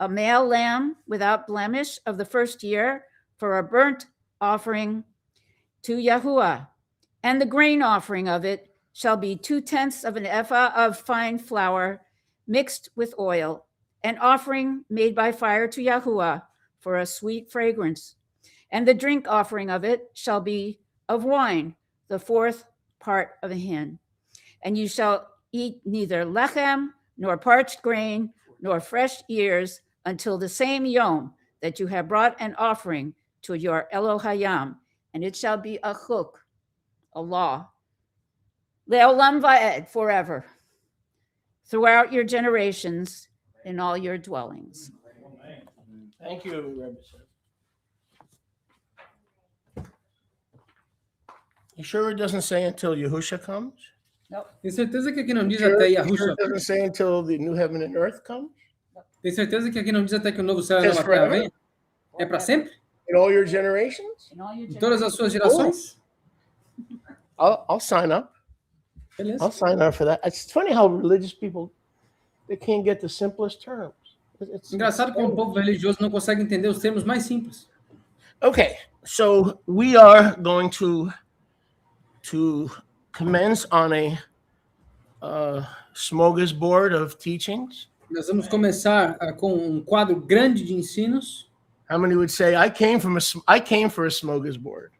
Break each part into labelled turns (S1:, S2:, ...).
S1: a male lamb without blemish of the first year for a burnt offering to Yahuwah. And the grain offering of it shall be 2/10 of an ephah of fine flour mixed with oil, an offering made by fire to Yahuwah for a sweet fragrance. And the drink offering of it shall be of wine, the 4th part of a hin. And you shall eat neither lechem, nor parched grain, nor fresh ears, until the same yom that you have brought an offering to your Elohayam, and it shall be a chuk, a law, leolam va'ed, forever, throughout your generations in all your dwellings.
S2: Thank you, Rebbe. You sure it doesn't say until Yahusha comes?
S3: Tem certeza que aqui não diz
S2: Sure,
S3: até
S2: you sure
S3: Yahusha?
S2: it doesn't say until the new heaven and earth come?
S3: Tem certeza que aqui não diz até que o novo céu e a
S2: Just
S3: nova terra
S2: forever?
S3: venha? É para sempre?
S2: In all your generations?
S1: In all your
S3: Em todas as suas gerações?
S2: I'll sign up.
S3: Beleza.
S2: I'll sign up for that. It's funny how religious people, they can't get the simplest terms. It's
S3: Engraçado como o povo religioso não consegue entender os termos mais simples.
S2: Okay, so we are going to commence on a smorgasbord of teachings.
S3: Nós vamos começar com um quadro grande de ensinos.
S2: How many would say I came for a smorgasbord?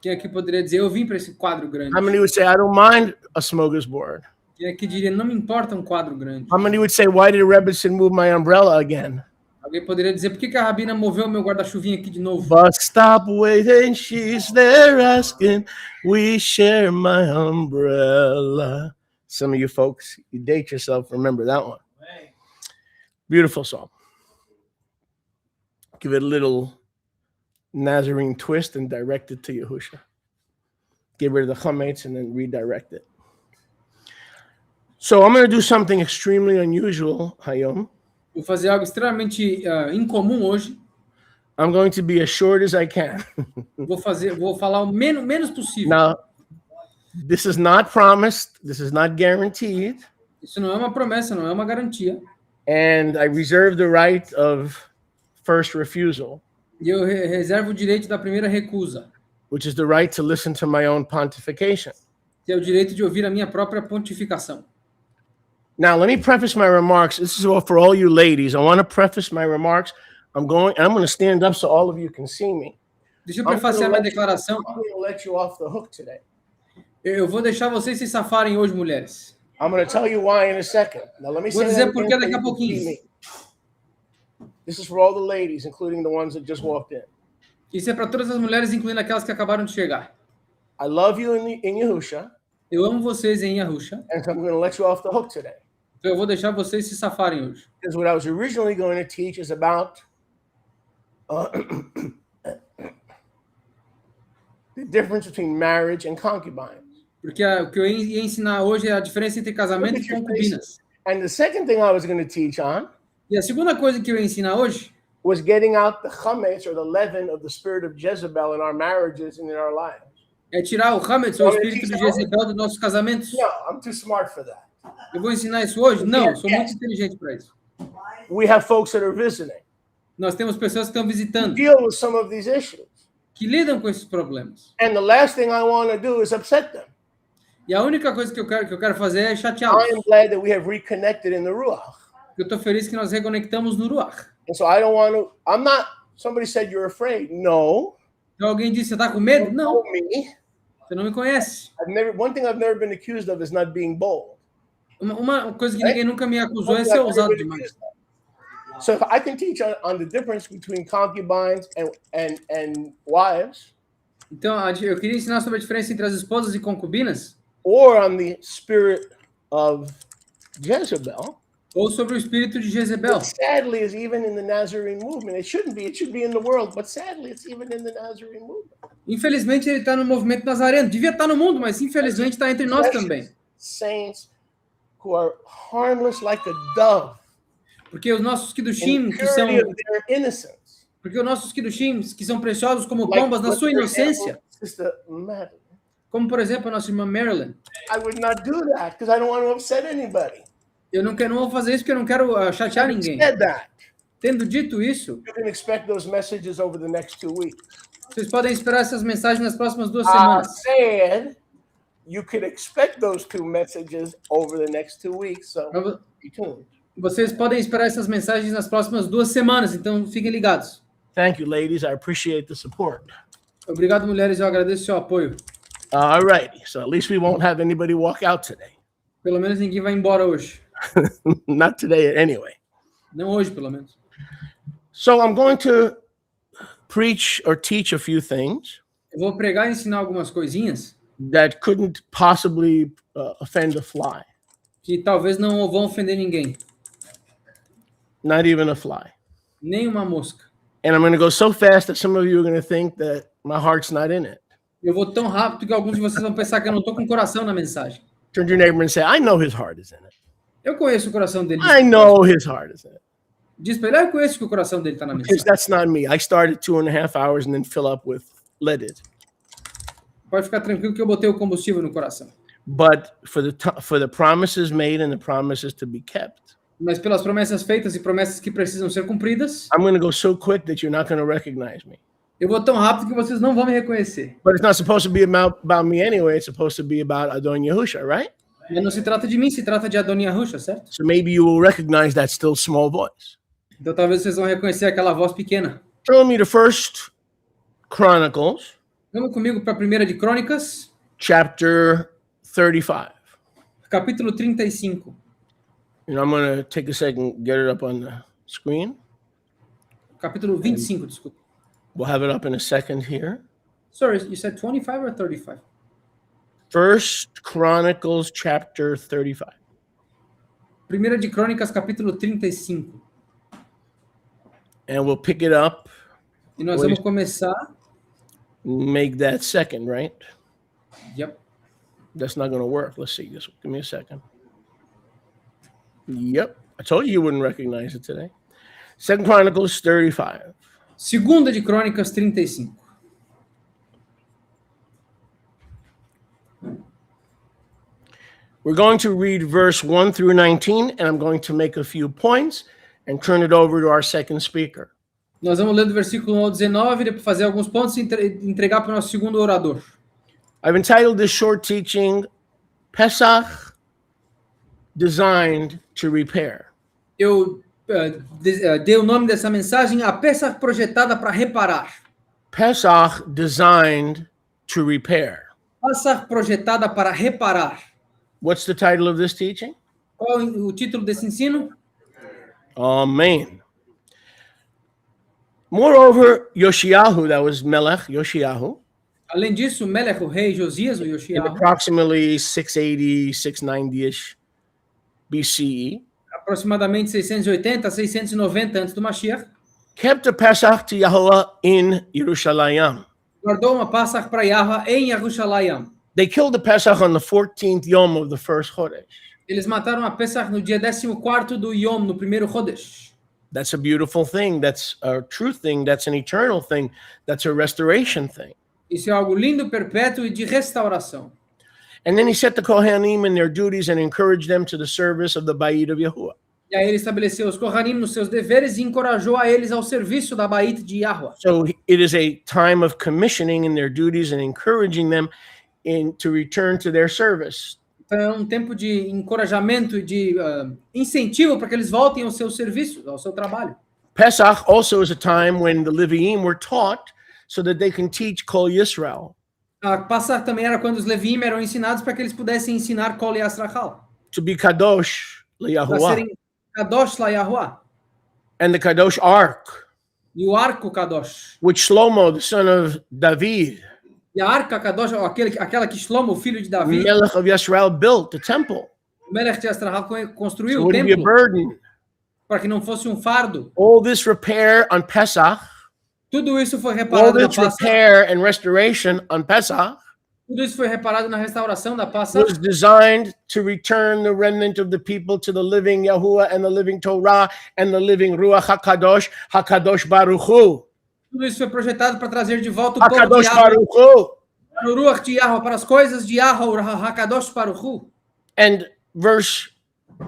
S3: Quem aqui poderia dizer, eu vim para esse quadro grande?
S2: How many would say I don't mind a smorgasbord?
S3: Quem aqui diria, não me importa um quadro grande?
S2: How many would say why did Rebbetzin move my umbrella again?
S3: Alguém poderia dizer, por que a Rabina moveu o meu guarda-chuvinha aqui de novo?
S2: But stop waiting, she's there asking, we share my umbrella. Some of you folks, you date yourself, remember that one. Beautiful song. Give it a little Nazarene twist and direct it to Yahusha. Get rid of the chametz and then redirect it. So I'm going to do something extremely unusual, Hayom.
S3: Vou fazer algo extremamente incomum hoje.
S2: I'm going to be as short as I can.
S3: Vou falar o menos possível.
S2: Now, this is not promised. This is not guaranteed.
S3: Isso não é uma promessa, não é uma garantia.
S2: And I reserve the right of first refusal,
S3: E eu reservo o direito da primeira recusa,
S2: which is the right to listen to my own pontification.
S3: que é o direito de ouvir a minha própria pontificação.
S2: Now, let me preface my remarks. This is all for all you ladies. I want to preface my remarks. I'm going to stand up so all of you can see me.
S3: Deixa eu prefaciar minha declaração.
S2: I'm going to let you off the hook today.
S3: Eu vou deixar vocês se safarem hoje, mulheres.
S2: I'm going to tell you why in a second. Now, let me
S3: Vou
S2: say
S3: dizer
S2: that
S3: por
S2: again
S3: que
S2: so
S3: daqui a
S2: you can see
S3: pouquinho.
S2: me. This is for all the ladies, including the ones that just walked in.
S3: Isso é para todas as mulheres, incluindo aquelas que acabaram de chegar.
S2: I love you in Yahusha,
S3: Eu amo vocês em Yahusha,
S2: and I'm going to let you off the hook today.
S3: então eu vou deixar vocês se safarem hoje.
S2: Because what I was originally going to teach is about the difference between marriage and concubines.
S3: Porque o que eu ia ensinar hoje é a diferença entre casamento e concubinas.
S2: And the second thing I was going to teach on
S3: E a segunda coisa que eu ia ensinar hoje
S2: was getting out the chametz or the leaven of the spirit of Jezebel in our marriages and in our lives.
S3: é tirar o Hametz, o espírito de Jezebel, dos nossos casamentos.
S2: No, I'm too smart for that.
S3: Eu vou ensinar isso hoje? Não, eu sou muito inteligente para isso.
S2: We have folks that are visiting,
S3: Nós temos pessoas que estão visitando,
S2: deal with some of these issues.
S3: que lidam com esses problemas.
S2: And the last thing I want to do is upset them.
S3: E a única coisa que eu quero fazer é
S2: I
S3: chateá-los.
S2: am glad that we have reconnected in the Ruach.
S3: Eu estou feliz que nós reconectamos no Ruach.
S2: And so I don't want to, I'm not, somebody said you're afraid. No.
S3: Então alguém disse, você está com medo?
S2: You
S3: Não,
S2: know me.
S3: você não me conhece.
S2: One thing I've never been accused of is not being bold.
S3: Uma coisa que ninguém nunca me acusou é ser ousado demais.
S2: So if I can teach on the difference between concubines and wives,
S3: Então, eu queria ensinar sobre a diferença entre as esposas e concubinas,
S2: or on the spirit of Jezebel,
S3: ou sobre o espírito de Jezebel.
S2: but sadly is even in the Nazarene movement. It shouldn't be. It should be in the world, but sadly it's even in the Nazarene movement.
S3: Infelizmente, ele está no movimento nazareno. Devia estar no mundo, mas infelizmente está entre nós também.
S2: Saints who are harmless like a dove,
S3: Porque os nossos
S2: in
S3: Kiddushim,
S2: the
S3: que são,
S2: purity of their innocence.
S3: porque os nossos Kiddushim, que são preciosos como
S2: Like,
S3: pombas na sua
S2: for example,
S3: inocência,
S2: Sister Madeline.
S3: como por exemplo a nossa irmã Marilyn.
S2: I would not do that because I don't want to upset anybody.
S3: Eu não vou fazer isso porque eu não quero chatear
S2: Having
S3: ninguém.
S2: said that,
S3: Tendo dito isso,
S2: you can expect those messages over the next 2 weeks.
S3: vocês podem esperar essas mensagens nas próximas 2
S2: I
S3: semanas.
S2: said you can expect those 2 messages over the next 2 weeks, so
S3: Pra vo-
S2: be tuned.
S3: Vocês podem esperar essas mensagens nas próximas 2 semanas, então fiquem ligados.
S2: Thank you, ladies. I appreciate the support.
S3: Obrigado, mulheres, eu agradeço o seu apoio.
S2: All righty. So at least we won't have anybody walk out today.
S3: Pelo menos ninguém vai embora hoje.
S2: Not today, anyway.
S3: Não hoje, pelo menos.
S2: So I'm going to preach or teach a few things
S3: Eu vou pregar e ensinar algumas coisinhas
S2: that couldn't possibly offend a fly,
S3: que talvez não vão ofender ninguém,
S2: not even a fly.
S3: nem uma mosca.
S2: And I'm going to go so fast that some of you are going to think that my heart's not in it.
S3: Eu vou tão rápido que alguns de vocês vão pensar que eu não estou com coração na mensagem.
S2: Turn to your neighbor and say, I know his heart is in it.
S3: Eu conheço o coração dele.
S2: I know his heart is in it.
S3: Diz pra ele, eu conheço que o coração dele está na
S2: Because
S3: mensagem.
S2: that's not me. I started 2.5 hours and then fill up with leaded.
S3: Pode ficar tranquilo que eu botei o combustível no coração.
S2: But for the promises made and the promises to be kept,
S3: Mas pelas promessas feitas e promessas que precisam ser cumpridas,
S2: I'm going to go so quick that you're not going to recognize me.
S3: eu vou tão rápido que vocês não vão me reconhecer.
S2: But it's not supposed to be about me anyway. It's supposed to be about Adon Yahusha, right?
S3: Mas não se trata de mim, se trata de Adonia Ruxa, certo?
S2: So maybe you will recognize that still small voice.
S3: Então talvez vocês vão reconhecer aquela voz pequena.
S2: Turn me to 1 Chronicles,
S3: Vamos comigo para a 1 de Crônicas,
S2: chapter 35.
S3: capítulo 35.
S2: And I'm going to take a second, get it up on the screen.
S3: Capítulo 25, desculpa.
S2: We'll have it up in a second here.
S3: Sorry, you said 25 or 35?
S2: 1 Chronicles, chapter 35.
S3: 1 de Crônicas, capítulo 35.
S2: And we'll pick it up,
S3: E nós vamos começar.
S2: make that second, right?
S3: Yep.
S2: That's not going to work. Let's see. Just give me a second. Yep. I told you wouldn't recognize it today. 2 Chronicles 35.
S3: Segunda de Crônicas 35.
S2: We're going to read verse 1 through 19, and I'm going to make a few points and turn it over to our second speaker.
S3: Nós vamos ler do versículo 1 ao 19, depois fazer alguns pontos e entregar para o nosso segundo orador.
S2: I've entitled this short teaching, Pesach Designed to Repair.
S3: Eu dei o nome dessa mensagem, a peça projetada para reparar.
S2: Pesach Designed to Repair.
S3: Peça projetada para reparar.
S2: What's the title of this teaching?
S3: Qual o título desse ensino?
S2: Amen. Moreover, Yoshiyahu, that was Melech, Yoshiyahu,
S3: Além disso, Melech, o rei Josias, o
S2: in
S3: Yoshiahu,
S2: approximately 680, 690-ish BCE,
S3: aproximadamente 680 a 690 antes do Mashiach,
S2: kept a Pesach to Yahweh in Yerushalayim.
S3: guardou uma Páscoa para Yahweh em Yerushalayim.
S2: They killed the Pesach on the 14th Yom of the first Chodesh.
S3: Eles mataram a Pesach no dia 14º do Yom, no primeiro Chodesh.
S2: That's a beautiful thing. That's a true thing. That's an eternal thing. That's a restoration thing.
S3: Isso é algo lindo, perpétuo e de restauração.
S2: And then he set the Kohanim in their duties and encouraged them to the service of the Ba'id of Yahuwah.
S3: E aí ele estabeleceu os Kohanim nos seus deveres e encorajou a eles ao serviço da Bait de Yahweh.
S2: So it is a time of commissioning in their duties and encouraging them to return to their service.
S3: Então é um tempo de encorajamento e de incentivo para que eles voltem ao seu serviço, ao seu trabalho.
S2: Pesach also is a time when the Leviim were taught so that they can teach Kol Yisrael
S3: A Passar também era quando os Leviim eram ensinados para que eles pudessem ensinar Kol Yasrachal,
S2: to be Kadosh
S3: para
S2: LeYahuwah.
S3: serem Kadosh la Yahuwah,
S2: And the Kadosh Ark,
S3: e o arco Kadosh.
S2: which Shlomo, the son of David,
S3: E a arca Kadosh, aquela que Shlomo, o filho de Davi,
S2: Melech of Yisrael, built the temple.
S3: o Melech de Yasrachal construiu
S2: So it
S3: o
S2: wouldn't be a
S3: templo
S2: burden.
S3: para que não fosse um fardo.
S2: All this repair on Pesach,
S3: Tudo isso foi
S2: all
S3: reparado na
S2: this
S3: Passar.
S2: repair and restoration on Pesach
S3: Tudo isso foi reparado na restauração da Passar.
S2: was designed to return the remnant of the people to the living Yahuwah and the living Torah and the living Ruach HaKadosh Baruch Hu.
S3: Tudo isso foi projetado para trazer de volta o povo de
S2: HaKadosh
S3: Yahweh,
S2: Baruch Hu.
S3: para o Ruach de Yahweh, para as coisas de Yahweh, o Hakadosh Baruch Hu.
S2: And verse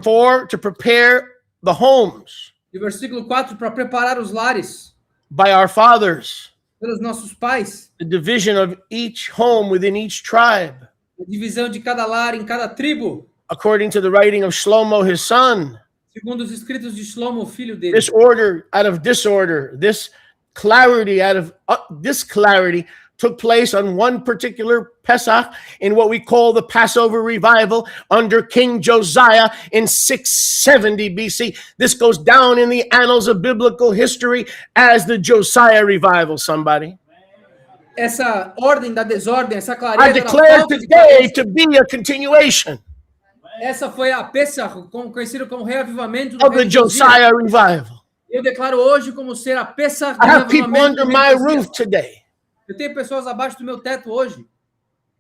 S2: 4, to prepare the homes.
S3: E o versículo 4, para preparar os lares
S2: by our fathers,
S3: pelos nossos pais,
S2: the division of each home within each tribe,
S3: a divisão de cada lar em cada tribo,
S2: according to the writing of Shlomo his son.
S3: segundo os escritos de Shlomo, filho dele.
S2: This order out of disorder, this clarity out of disclarity took place on one particular Pesach in what we call the Passover revival under King Josiah in 670 BC. This goes down in the annals of biblical history as the Josiah revival, somebody.
S3: Essa ordem da desordem, essa
S2: I
S3: clareza da
S2: declare
S3: falta de
S2: today
S3: clareza,
S2: to be a continuation
S3: essa foi a Pesach, conhecido como reavivamento do
S2: of the
S3: rei Josias.
S2: Josiah revival.
S3: Eu declaro hoje como ser a Pesach do
S2: I have people
S3: reavivamento
S2: under
S3: do rei
S2: my
S3: Josias.
S2: roof today
S3: Eu tenho pessoas abaixo do meu teto hoje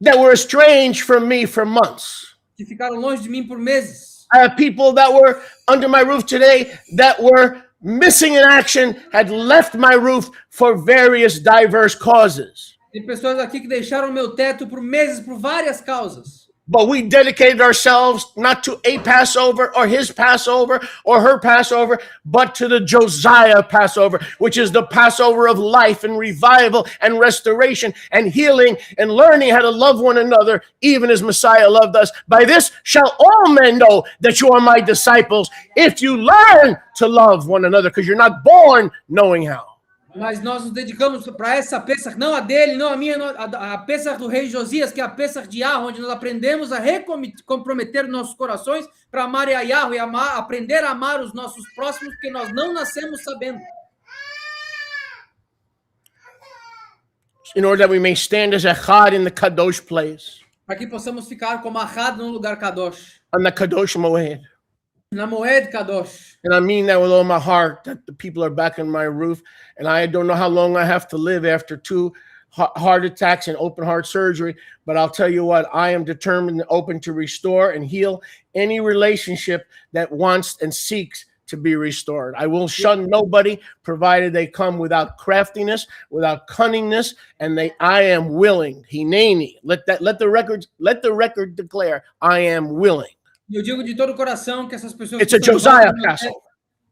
S2: that were estranged from me for months.
S3: que ficaram longe de mim por meses.
S2: I have people that were under my roof today that were missing in action, had left my roof for various diverse causes.
S3: Tem pessoas aqui que deixaram meu teto por meses por várias causas.
S2: But we dedicated ourselves not to a Passover or his Passover or her Passover, but to the Josiah Passover, which is the Passover of life and revival and restoration and healing and learning how to love one another, even as Messiah loved us. By this shall all men know that you are my disciples, if you learn to love one another, because you're not born knowing how.
S3: Mas nós nos dedicamos para essa Pesach, não a dele, não a minha, não, a Pesach do rei Josias, que é a Pesach de Yahweh, onde nós aprendemos a comprometer nossos corações para amar a Yahweh e aprender a amar os nossos próximos, porque nós não nascemos sabendo.
S2: In order that we may stand as echad in the kadosh place,
S3: Para que possamos ficar como Ahad no lugar Kadosh,
S2: on the kadosh moed.
S3: na Moed Kadosh.
S2: And I mean that with all my heart, that the people are back on my roof. And I don't know how long I have to live after 2 heart attacks and open heart surgery. But I'll tell you what, I am determined and open to restore and heal any relationship that wants and seeks to be restored. I will shun nobody, provided they come without craftiness, without cunningness, and I am willing. Hineni. Let the record declare, I am willing.
S3: E eu digo de todo o coração que essas pessoas
S2: It's a
S3: que estão
S2: Josiah
S3: no meu teto
S2: Passover.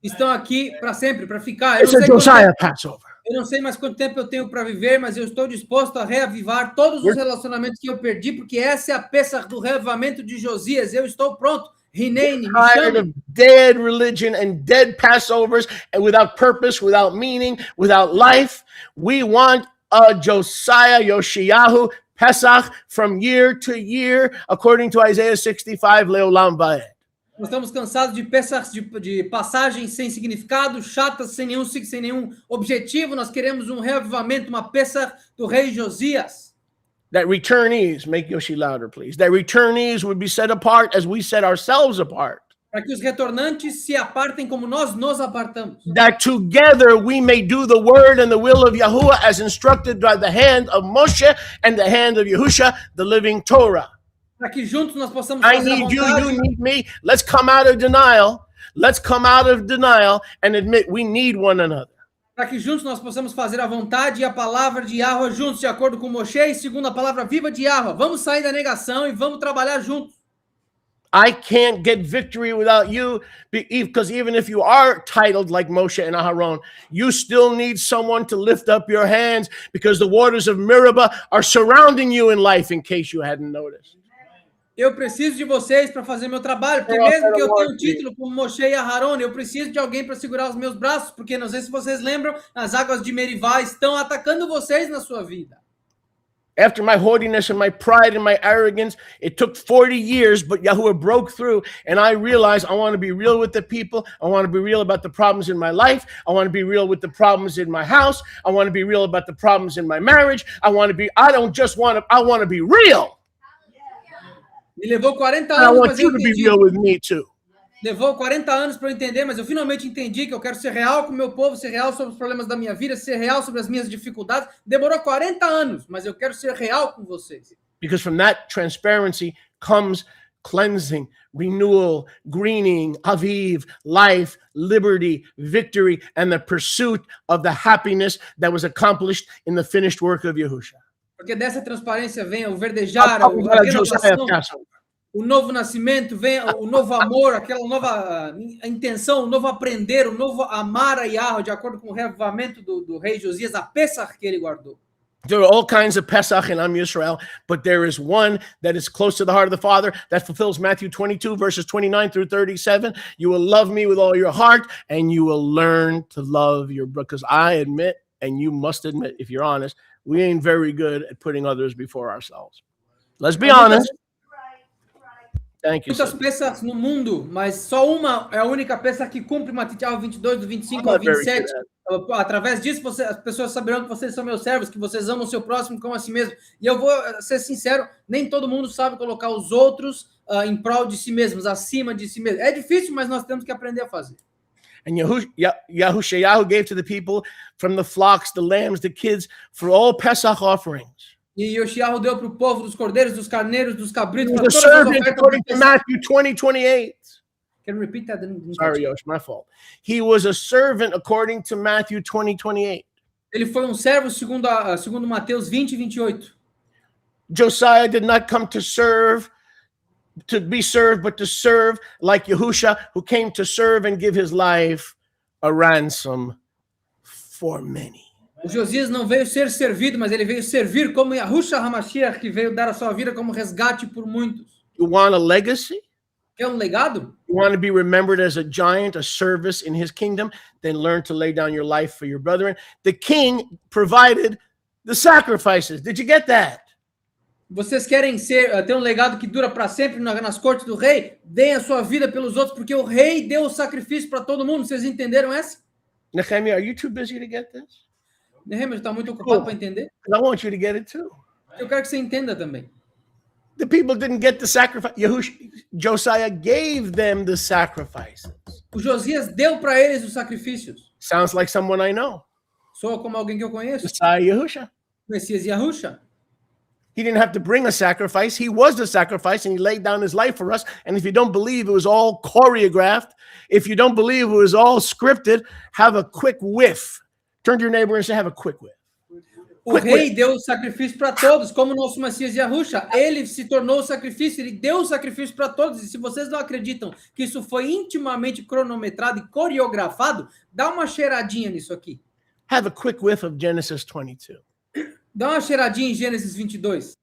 S3: estão aqui para sempre, para ficar.
S2: It's a Josiah Passover.
S3: Eu não sei mais quanto tempo eu tenho para viver, mas eu estou disposto a reavivar todos os relacionamentos que eu perdi, porque essa é a Pesach do reavivamento de Josias. Eu estou pronto. Hineni, me
S2: Tired
S3: chame.
S2: of dead religion and dead Passovers and without purpose, without meaning, without life. We want a Josiah Yoshiyahu Pesach from year to year, according to Isaiah 65, Leolam Vaed.
S3: Nós estamos cansados de Pesach, de passagens sem significado, chatas, sem nenhum objetivo. Nós queremos um reavivamento, uma Pesach do rei Josias.
S2: That returnees, make Yoshi louder, please. That returnees would be set apart as we set ourselves apart.
S3: Para que os retornantes se apartem como nós nos apartamos.
S2: That together we may do the word and the will of Yahuwah as instructed by the hand of Moshe and the hand of Yahusha, the living Torah.
S3: Para que juntos nós possamos
S2: I
S3: fazer a
S2: need you,
S3: vontade.
S2: you need me. Let's come out of denial. Let's come out of denial and admit we need one another.
S3: Para que juntos nós possamos fazer a vontade e a palavra de Yahweh juntos, de acordo com Moshe e segundo a palavra viva de Yahweh. Vamos sair da negação e vamos trabalhar juntos.
S2: I can't get victory without you, because even if you are titled like Moshe and Aharon, you still need someone to lift up your hands, because the waters of Meribah are surrounding you in life, in case you hadn't noticed.
S3: Eu preciso de vocês para fazer meu trabalho, porque mesmo que eu tenha um título como Moshe e Aharon, eu preciso de alguém para segurar os meus braços, porque não sei se vocês lembram, as águas de Meribá estão atacando vocês na sua vida.
S2: After my haughtiness and my pride and my arrogance, it took 40 years, but Yahuwah broke through, and I realized I want to be real with the people. I want to be real about the problems in my life. I want to be real with the problems in my house. I want to be real about the problems in my marriage. I want to be real.
S3: Me levou 40
S2: And I
S3: anos,
S2: want
S3: mas eu
S2: you to be
S3: entendi.
S2: real with me too.
S3: Levou 40 anos para eu entender, mas eu finalmente entendi que eu quero ser real com o meu povo, ser real sobre os problemas da minha vida, ser real sobre as minhas dificuldades. Demorou 40 anos, mas eu quero ser real com vocês.
S2: Because from that transparency comes cleansing, renewal, greening, aviv, life, liberty, victory, and the pursuit of the happiness that was accomplished in the finished work of Yahusha.
S3: Porque dessa transparência vem o verdejar,
S2: I'm talking
S3: a
S2: about a Josiah
S3: renovação.
S2: Passover.
S3: o novo nascimento, vem o novo amor, aquela nova intenção, o novo aprender, o novo amar a Yahweh, de acordo com o reavivamento do rei Josias, a Pesach que ele guardou.
S2: There are all kinds of Pesach in Am Yisrael, but there is one that is close to the heart of the Father that fulfills Matthew 22, verses 29 through 37. You will love me with all your heart, and you will learn to love your brother. Because I admit, and you must admit, if you're honest, we ain't very good at putting others before ourselves. Let's be honest. Thank you.
S3: Muitas Pesachs no mundo, mas só uma é a única Pesach que cumpre Matitiahu 22, do 25 ao 27. Através disso, as pessoas saberão que vocês são meus servos, que vocês amam o seu próximo como a si mesmo. E eu vou ser sincero, nem todo mundo sabe colocar os outros em prol de si mesmos, acima de si mesmo. É difícil, mas nós temos que aprender a fazer.
S2: And Yahushayahu gave to the people from the flocks, the lambs, the kids, for all Pesach offerings.
S3: E Yoshiahu deu para o povo dos cordeiros, dos carneiros, dos cabritos,
S2: He
S3: para
S2: was a
S3: todas as
S2: servant
S3: ofertas.
S2: according to Matthew 20:28.
S3: Can you repeat that?
S2: Sorry, Yosh, my fault. He was a servant according to Matthew 20:28.
S3: Ele foi um servo segundo Mateus 20:28.
S2: Josiah did not come to serve, to be served, but to serve, like Yahusha, who came to serve and give his life a ransom for many.
S3: O Josias não veio ser servido, mas ele veio servir como Yahushua HaMashiach, que veio dar a sua vida como resgate por muitos.
S2: You want a legacy?
S3: Quer um legado?
S2: You want to be remembered as a giant, a service in his kingdom? Then learn to lay down your life for your brethren. The king provided the sacrifices. Did you get that?
S3: Vocês querem ter um legado que dura para sempre nas cortes do rei? Deem a sua vida pelos outros, porque o rei deu o sacrifício para todo mundo. Vocês entenderam essa?
S2: Nehemiah, are you too busy to get this?
S3: Nehemiah está muito ocupado para entender?
S2: I want you to get it too.
S3: Eu quero que você entenda também.
S2: The people didn't get the sacrifice. Josiah gave them the sacrifices.
S3: O Josias deu para eles os sacrifícios.
S2: Sounds like someone I know.
S3: Soa como alguém que eu conheço.
S2: Messiah Yahusha.
S3: Messias Yahusha.
S2: He didn't have to bring a sacrifice. He was the sacrifice, and he laid down his life for us. And if you don't believe it was all choreographed, if you don't believe it was all scripted, have a quick whiff. Turn to your neighbor and say, have a quick whiff.
S3: O rei deu o sacrifício para todos, como o nosso Messias Yahusha. Ele se tornou o sacrifício, ele deu o sacrifício para todos. E se vocês não acreditam que isso foi intimamente cronometrado e coreografado, dá uma cheiradinha nisso aqui.
S2: Have a quick whiff of Genesis 22.
S3: Dá uma cheiradinha em Gênesis 22.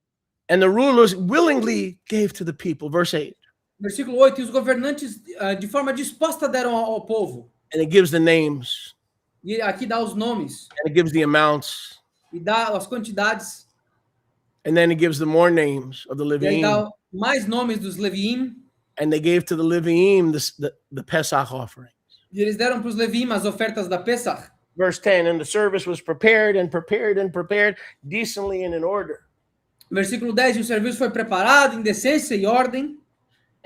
S2: And the rulers willingly gave to the people. Verse 8.
S3: Versículo 8. E os governantes, de forma disposta, deram ao povo.
S2: And it gives the names.
S3: E aqui dá os nomes.
S2: And it gives the amounts.
S3: E dá as quantidades.
S2: And then it gives the more names of the
S3: E aí
S2: Leviim.
S3: dá mais nomes dos Leviim.
S2: And they gave to the Leviim the Pesach offering.
S3: E eles deram para os Leviim as ofertas da Pesach.
S2: Verse 10, and the service was prepared and prepared and prepared decently and in order.
S3: Versículo 10, e o serviço foi preparado em decência e ordem.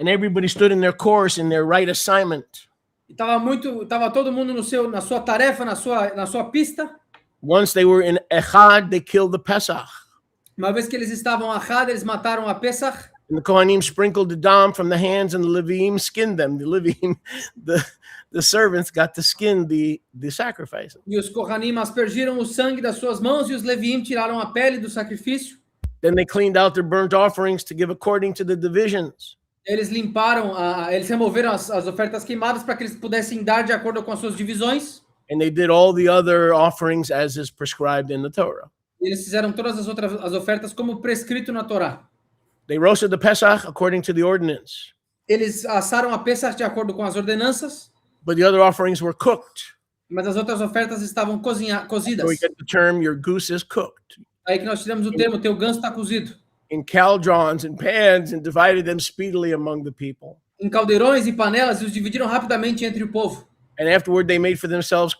S2: And everybody stood in their course, in their right assignment.
S3: E tava todo mundo na sua tarefa, na sua pista.
S2: Once they were in Echad, they killed the Pesach.
S3: Uma vez que eles estavam Achad, eles mataram a Pesach.
S2: And the Kohanim sprinkled the dam from the hands, and the Leviim skinned them. The Leviim, the servants got to skin the sacrifice.
S3: E os Kohanim aspergiram o sangue das suas mãos, e os Leviim tiraram a pele do sacrifício.
S2: Then they cleaned out their burnt offerings to give according to the divisions.
S3: Eles eles removeram as ofertas queimadas para que eles pudessem dar de acordo com as suas divisões.
S2: And they did all the other offerings as is prescribed in the Torah.
S3: E eles fizeram todas as ofertas como prescrito na Torá.
S2: They roasted the Pesach according to the ordinance.
S3: Eles assaram a Pesach de acordo com as ordenanças.
S2: But the other offerings were cooked.
S3: Mas as outras ofertas estavam cozidas.
S2: So we get the term, your goose is cooked.
S3: Aí que nós tiramos o termo, teu ganso está cozido.
S2: In caldrons and pans, and divided them speedily among the people.
S3: Em caldeirões e panelas, e os dividiram rapidamente entre o povo.
S2: And afterward they made for themselves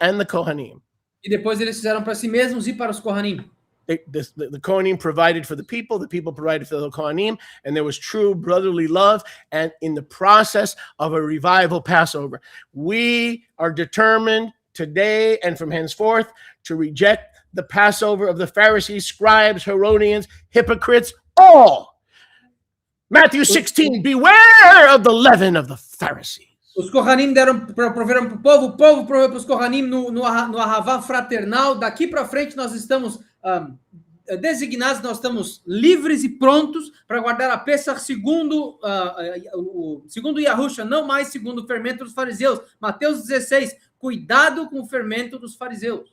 S2: and the Kohanim.
S3: E depois eles fizeram para si mesmos e para os Kohanim.
S2: The Kohanim provided for the people provided for the Kohanim, and there was true brotherly love. And in the process of a revival Passover, we are determined today and from henceforth to reject the Passover of the Pharisees, scribes, Herodians, hypocrites, all. Matthew 16, beware of the leaven of the Pharisees.
S3: Os Kohanim proveram para o povo proveu para os Kohanim no Ahavá fraternal. Daqui para frente nós estamos designados, nós estamos livres e prontos para guardar a Pessah segundo Yahushua, não mais segundo o fermento dos fariseus. Mateus 16, cuidado com o fermento dos fariseus.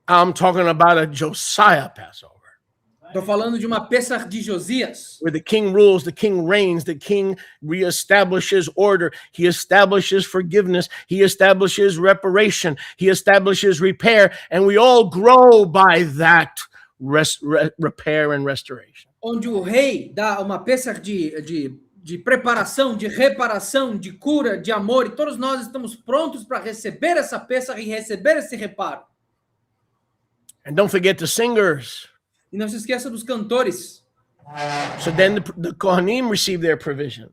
S2: I'm talking about a Josiah Passover,
S3: Estou falando de uma Pessah de Josias,
S2: where the king rules, the king reigns, the king reestablishes order, he establishes forgiveness, he establishes reparation, he establishes repair, and we all grow by that repair and restoration.
S3: onde o rei dá uma Pessah de preparação, de reparação, de cura, de amor, e todos nós estamos prontos para receber essa Pessah e receber esse reparo.
S2: And don't forget the singers.
S3: E não se esqueça dos cantores.
S2: So then the Kohanim received their provision,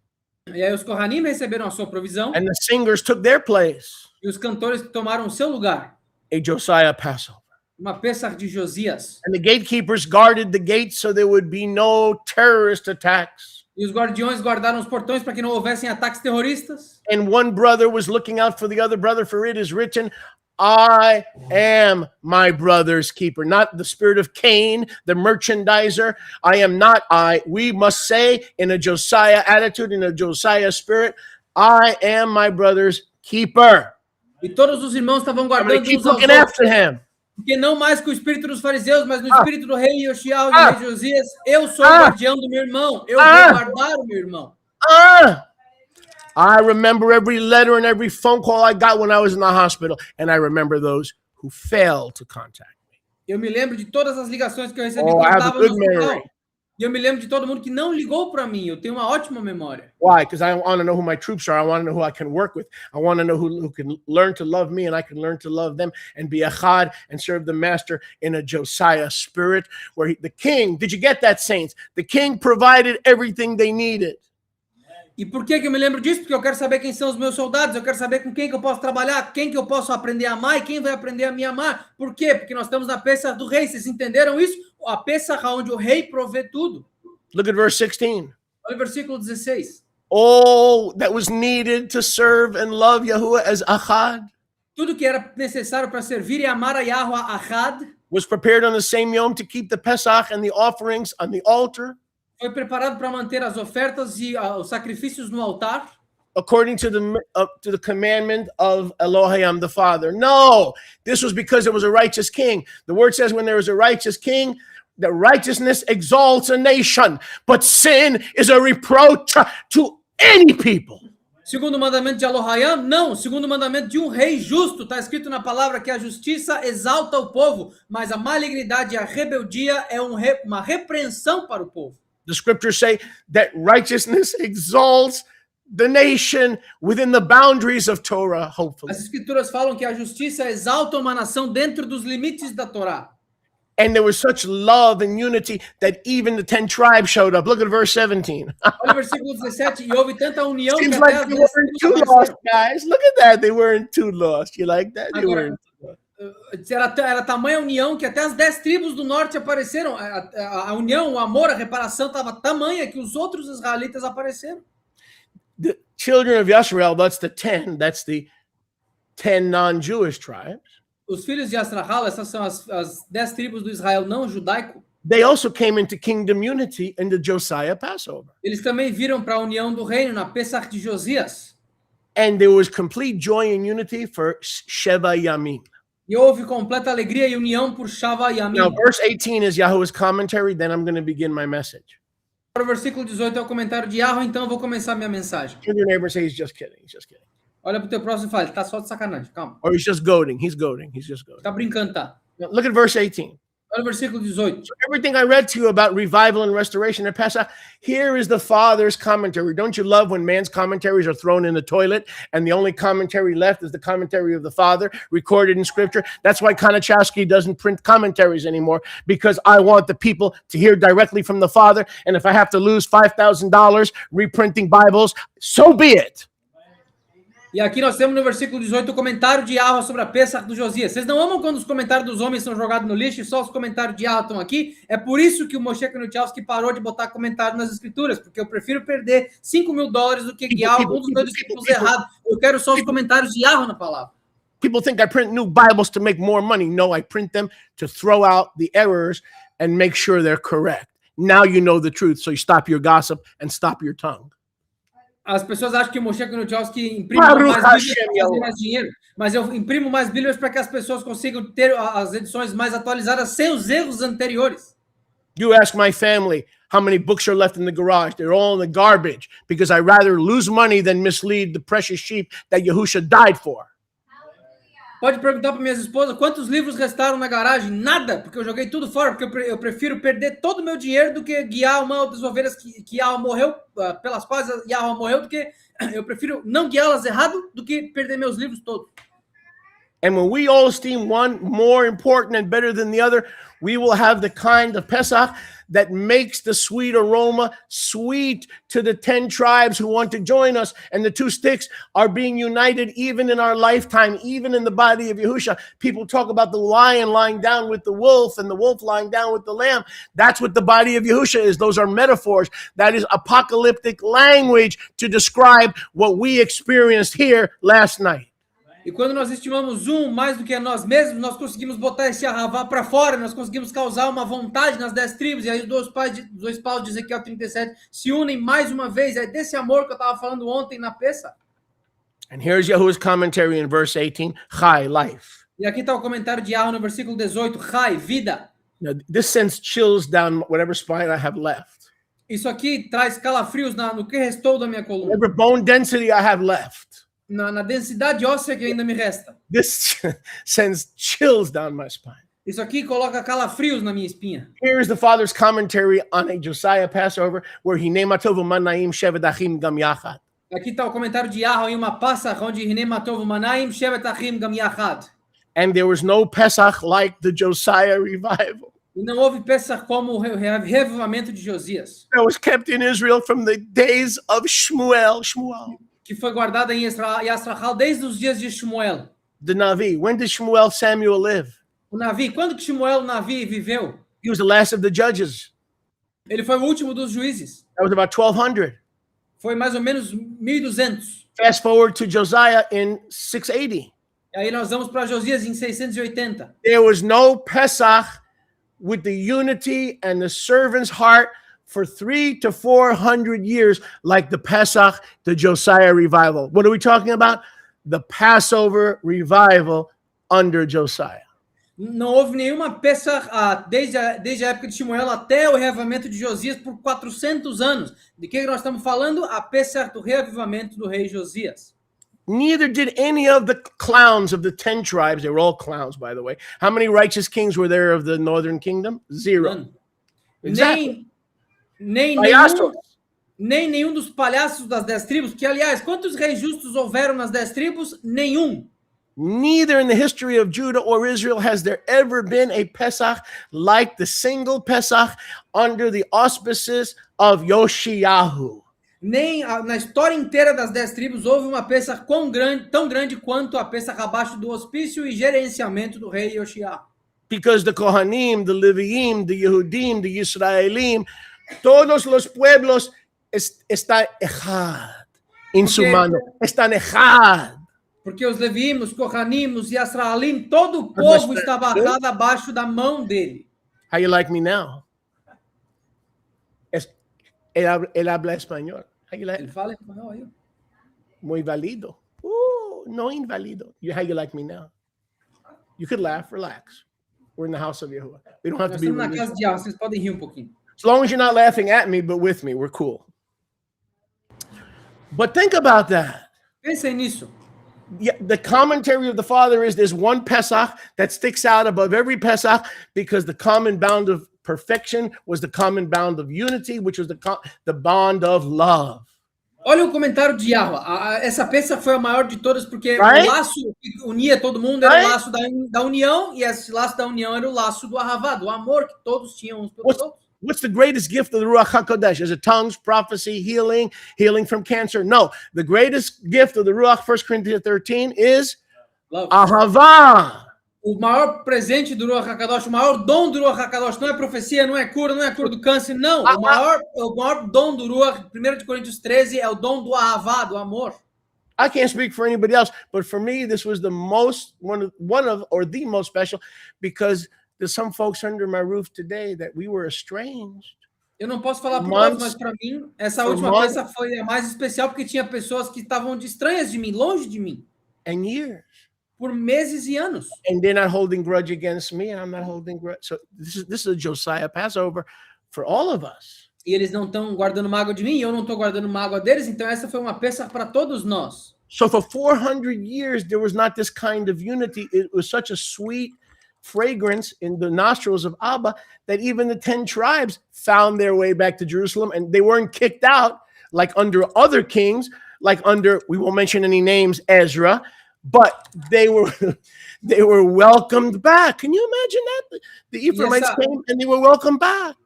S3: E aí os Kohanim receberam a sua provisão,
S2: and the singers took their place.
S3: e os cantores tomaram o seu lugar.
S2: A Josiah Passover.
S3: Uma Pessah de Josias.
S2: And the gatekeepers guarded the gates so there would be no terrorist attacks.
S3: E os guardiões guardaram os portões para que não houvessem ataques terroristas.
S2: And one brother was looking out for the other brother, for it is written, I am my brother's keeper. Not the spirit of Cain, the merchandiser. I am not I. We must say in a Josiah attitude, in a Josiah spirit, I am my brother's keeper.
S3: E todos os irmãos estavam
S2: I'm going
S3: guardando
S2: to keep
S3: uns aos
S2: looking
S3: outros.
S2: after him.
S3: Porque não mais com o espírito dos fariseus, mas no espírito do rei Yoshiao e do rei Josias, eu sou o guardião do meu irmão. Eu vou guardar o meu irmão.
S2: I remember every letter and every phone call I got when I was in the hospital. And I remember those who failed to contact me.
S3: Eu me lembro de todas as ligações que eu recebi
S2: Oh,
S3: quando
S2: I have a
S3: estava no
S2: good memory.
S3: hospital. E eu me lembro de todo mundo que não ligou para mim. Eu tenho uma ótima memória.
S2: Why? Because I want to know who my troops are. I want to know who I can work with. I want to know who can learn to love me, and I can learn to love them and be echad and serve the master in a Josiah spirit where the king, did you get that, saints? The king provided everything they needed.
S3: E por que eu me lembro disso? Porque eu quero saber quem são os meus soldados, eu quero saber com quem que eu posso trabalhar, quem que eu posso aprender a amar e quem vai aprender a me amar. Por quê? Porque nós estamos na Pessah do rei. Vocês entenderam isso? A Pessah onde o rei provê tudo.
S2: Look at verse 16.
S3: Olha o versículo 16.
S2: All that was needed to serve and love Yahuwah as echad
S3: Tudo que era necessário para servir e amar a Yahuwah Ahad
S2: was prepared on the same yom to keep the Pesach and the offerings on the altar,
S3: foi preparado para manter as ofertas e os sacrifícios no altar,
S2: according to the commandment of Elohim the Father. No, this was because there was a righteous king. The word says when there is a righteous king, the righteousness exalts a nation, but sin is a reproach to any people.
S3: Segundo o mandamento de Elohim, não. Segundo o mandamento de um rei justo, está escrito na palavra que a justiça exalta o povo, mas a malignidade e a rebeldia é uma repreensão para o povo.
S2: The scriptures say that righteousness exalts the nation within the boundaries of Torah, hopefully.
S3: As escrituras falam que a justiça exalta uma nação dentro dos limites da Torá.
S2: And there was such love and unity that even the 10 tribes showed up. Look at verse 17.
S3: Olha o versículo 17, e houve tanta união que
S2: Seems
S3: até
S2: like
S3: as
S2: they
S3: 10
S2: weren't too
S3: tribos
S2: lost,
S3: apareceram.
S2: guys. Look at that. They weren't too lost. You like that? They
S3: Agora,
S2: weren't.
S3: Era tamanha união que até as 10 tribos do norte apareceram. A união, o amor, a reparação estava tamanha que os outros israelitas apareceram.
S2: The children of Yisrael, that's the 10. That's the 10 non-Jewish tribes.
S3: Os filhos de Astrahal, essas são as 10 tribos do Israel não judaico,
S2: They also came into kingdom unity in the Josiah Passover.
S3: eles também viram para a união do reino na Pessah de Josias.
S2: And there was complete joy and unity for Sheva Yamim.
S3: E houve completa alegria e união por Shava Yamim.
S2: Now, verse 18 is Yahweh's commentary. Then I'm going to begin my message.
S3: Para o versículo 18 é o comentário de Yahweh, então eu vou começar minha mensagem.
S2: Turn to your neighbor and say, he's just kidding. He's just kidding.
S3: Olha para o teu próximo e fala, tá só de sacanagem, calma.
S2: Or he's just goading. He's goading. He's just goading.
S3: Tá brincando, tá?
S2: Now, look at verse 18.
S3: Olha o versículo 18.
S2: So everything I read to you about revival and restoration at Pesach, here is the Father's commentary. Don't you love when man's commentaries are thrown in the toilet and the only commentary left is the commentary of the Father recorded in Scripture? That's why Konachowski doesn't print commentaries anymore, because I want the people to hear directly from the Father. And if I have to lose $5,000 reprinting Bibles, so be it.
S3: E aqui nós temos no versículo 18 o comentário de Yahweh sobre a Pessah do Josias. Vocês não amam quando os comentários dos homens são jogados no lixo e só os comentários de Yahweh estão aqui? É por isso que o Moshe Knutiowski parou de botar comentário nas escrituras, porque eu prefiro perder $5.000 do que guiar um dos meus discípulos errado. Eu quero só os comentários de Yahweh na palavra.
S2: People think I print new Bibles to make more money. No, I print them to throw out the errors and make sure they're correct. Now you know the truth, so you stop your gossip and stop your tongue.
S3: As pessoas acham que o Moshe Knutowski imprime
S2: Baruch
S3: mais Bíblias
S2: Hashem,
S3: para fazer mais dinheiro, mas eu imprimo mais Bíblias para que as pessoas consigam ter as edições mais atualizadas sem os erros anteriores.
S2: You ask my family how many books are left in the garage. They're all in the garbage because I rather lose money than mislead the precious sheep that Yahusha died for.
S3: Pode perguntar para minhas esposas quantos livros restaram na garagem. Nada, porque eu joguei tudo fora, porque eu prefiro perder todo o meu dinheiro do que guiar uma das ovelhas que Yahweh morreu, pelas quais Yahweh morreu, do que eu prefiro não guiá-las errado do que perder meus livros todos.
S2: And when we all esteem one more important and better than the other, we will have the kind of Pesach that makes the sweet aroma sweet to the 10 tribes who want to join us. And the 2 sticks are being united even in our lifetime, even in the body of Yahusha. People talk about the lion lying down with the wolf and the wolf lying down with the lamb. That's what the body of Yahusha is. Those are metaphors. That is apocalyptic language to describe what we experienced here last night.
S3: E quando nós estimamos um mais do que a nós mesmos, nós conseguimos botar esse arravá para fora, nós conseguimos causar uma vontade nas 10 tribos, e aí os dois paus de Ezequiel 37 se unem mais uma vez. É desse amor que eu estava falando ontem na peça.
S2: And here's Yahuwah's commentary in verse 18, Chai, life.
S3: E aqui está o comentário de Yahweh no versículo 18, Chai, vida.
S2: Now, this sends chills down whatever spine I have left.
S3: Isso aqui traz calafrios no que restou da minha coluna,
S2: Whatever bone density I have left.
S3: na densidade óssea que ainda me resta.
S2: This sends chills down my spine.
S3: Isso aqui coloca calafrios na minha espinha.
S2: Here's the Father's commentary on a Josiah Passover where Hinematov Manaim Shevedachim Gam Yachad.
S3: Aqui está o comentário de Yahweh em uma Passach, onde Hine Matov Manaim Shevet Achim Gam Yachad.
S2: And there was no Pesach like the Josiah revival.
S3: E não houve Pesach como o revivamento de Josias,
S2: That was kept in Israel from the days of Shmuel,
S3: que foi guardada em Yasrachal desde os dias de Shmuel.
S2: the Navi. When did Shmuel Samuel live?
S3: O Navi, quando que Shmuel, o Navi, viveu?
S2: He was the last of the judges.
S3: Ele foi o último dos juízes.
S2: That was about 1200.
S3: Foi mais ou menos 1200.
S2: Fast forward to Josiah in 680.
S3: E aí nós vamos para Josias em 680.
S2: There was no Pesach with the unity and the servant's heart for 300 to 400 years like the Pesach, the Josiah revival. What are we talking about? The Passover revival under Josiah.
S3: Não houve nenhuma Pesach desde a época de Shmuel até o reavivamento de Josias por 400 anos. De que nós estamos falando? A Pesach do reavivamento do rei Josias.
S2: Neither did any of the clowns of the 10 tribes. They were all clowns, by the way. How many righteous kings were there of the northern kingdom? 0.
S3: Mano,
S2: Exactly.
S3: nem
S2: Palhaços.
S3: nenhum dos palhaços das 10 tribos, que aliás, quantos reis justos houveram nas 10 tribos? Nenhum.
S2: Neither in the history of Judah or Israel has there ever been a Pesach like the single Pesach under the auspices of Yoshiyahu.
S3: Nem na história inteira das 10 tribos houve uma Pesach tão grande quanto a Pesach abaixo do hospício e gerenciamento do rei Yoshiah.
S2: Because the Kohanim, the Leviim, the Yehudim, the Israelim, todos los pueblos están echad en su mano. Están echad.
S3: Porque os Leviim, os Kohanim, os Yasraalim, todo o povo estava agarrado abaixo da mão dele.
S2: How you like me now? Él habla español. How you like?
S3: Ele fala espanhol aí.
S2: Muy válido. No invalido. How you like me now? You could laugh, relax. We're in the house of Yahuwah. We don't have
S3: Nós
S2: to be
S3: estamos na
S2: religious.
S3: casa de Yahweh, vocês podem rir um pouquinho.
S2: As long as you're not laughing at me, but with me, we're cool. But think about that.
S3: Pensem nisso.
S2: Yeah, the commentary of the Father is there's one Pesach that sticks out above every Pesach because the common bound of perfection was the common bound of unity, which was the bond of love.
S3: Olha o comentário de Yahweh. Essa peça foi a maior de todas porque
S2: Right?
S3: o laço que unia todo mundo era
S2: Right?
S3: o laço da união, e esse laço da união era o laço do Ahavá, do amor que todos tinham uns pelos outros.
S2: What's the greatest gift of the Ruach HaKodesh? Is it tongues, prophecy, healing from cancer? No. The greatest gift of the Ruach, 1 Corinthians 13, is
S3: Love.
S2: Ahava.
S3: O maior presente do Ruach HaKadosh, o maior dom do Ruach HaKadosh não é profecia, não é cura do câncer, não. O maior dom do Ruach, 1 Coríntios 13, é o dom do Ahavá, do amor.
S2: I can't speak for anybody else, but for me, this was the most, one of, or the most special, because there's some folks under my roof today that we were estranged.
S3: Eu não posso falar por
S2: Months.
S3: todos, mas para mim, essa
S2: For
S3: última
S2: months.
S3: peça foi a mais especial, porque tinha pessoas que estavam estranhas de mim, longe de mim,
S2: And years.
S3: por meses e anos.
S2: And they're not holding grudge against me, and I'm not holding grudge. So this is a Josiah Passover for all of us.
S3: E eles não estão guardando mágoa de mim, e eu não estou guardando mágoa deles, então essa foi uma peça para todos nós.
S2: So for 400 years, there was not this kind of unity. It was such a sweet fragrance in the nostrils of Abba that even the 10 tribes found their way back to Jerusalem, and they weren't kicked out like under other kings, like under, we won't mention any names, Ezra, but they were they were welcomed back. Can you imagine that? The Ephraimites
S3: Yes,
S2: came and they were welcomed back.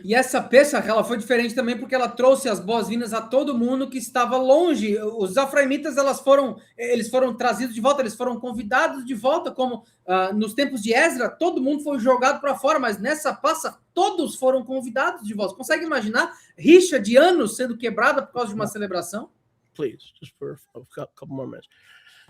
S3: E essa peça, ela foi diferente também porque ela trouxe as boas-vindas a todo mundo que estava longe. Os Efraimitas, eles foram trazidos de volta, eles foram convidados de volta, como nos tempos de Ezra, todo mundo foi jogado para fora, mas nessa peça, todos foram convidados de volta. Consegue imaginar rixa de anos sendo quebrada por causa de uma celebração?
S2: Please, just for a couple more minutes.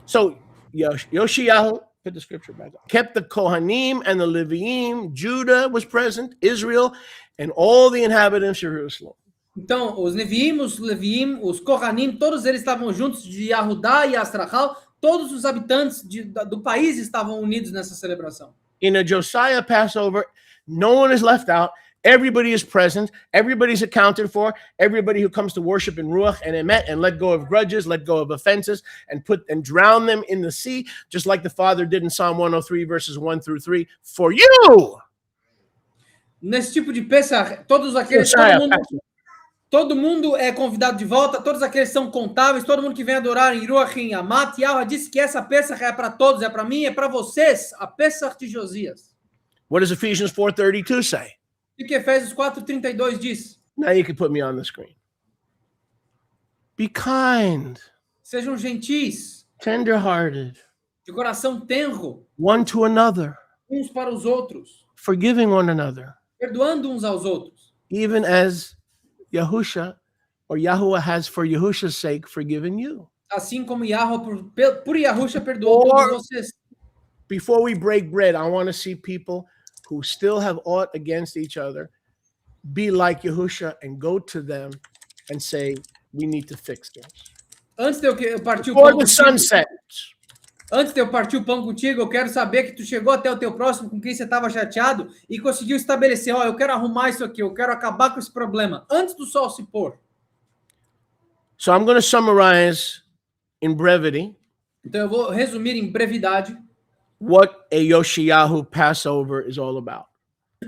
S2: So Yoshiyahu, put the scripture back up, kept the Kohanim and the Leviim. Judah was present, Israel, and all the inhabitants of Jerusalem.
S3: Então, os Neviim, os Kohanim, todos eles estavam juntos, de Yahudá e Astrachal, todos os habitantes do país estavam unidos nessa celebração.
S2: In a Josiah Passover, no one is left out. Everybody is present. Everybody's accounted for. Everybody who comes to worship in Ruach and Emet and let go of grudges, let go of offenses, and drown them in the sea, just like the Father did in Psalm 103, verses 1 through 3, for you.
S3: Nesse tipo de peça, todos aqueles, todo mundo é convidado de volta, todos aqueles são contáveis, todo mundo que vem adorar em Ruach, em Amat, Yahweh disse que essa peça é para todos, é para mim, é para vocês, a peça de Josias.
S2: What does Ephesians 4:32 say?
S3: O que Efésios 4:32 diz?
S2: Now you can put me on the screen. Be kind,
S3: Sejam gentis,
S2: tender-hearted,
S3: de coração tenro,
S2: one to another,
S3: uns para os outros,
S2: forgiving one another,
S3: perdoando uns aos outros,
S2: even as Yahusha or Yahuwah has for Yahusha's sake forgiven you.
S3: assim como Yahweh por Yahusha perdoou todos vocês.
S2: Before we break bread, I want to see people who still have aught against each other be like Yahusha and go to them and say, we need to fix this.
S3: Antes de eu partir o
S2: Before
S3: pão
S2: the sun
S3: contigo,
S2: sets.
S3: antes de eu partir o pão contigo, eu quero saber que tu chegou até o teu próximo com quem você estava chateado e conseguiu estabelecer, eu quero arrumar isso aqui, eu quero acabar com esse problema, antes do sol se pôr.
S2: So I'm going to summarize in brevity
S3: Então eu vou resumir em brevidade
S2: what a Yoshiyahu Passover is all about.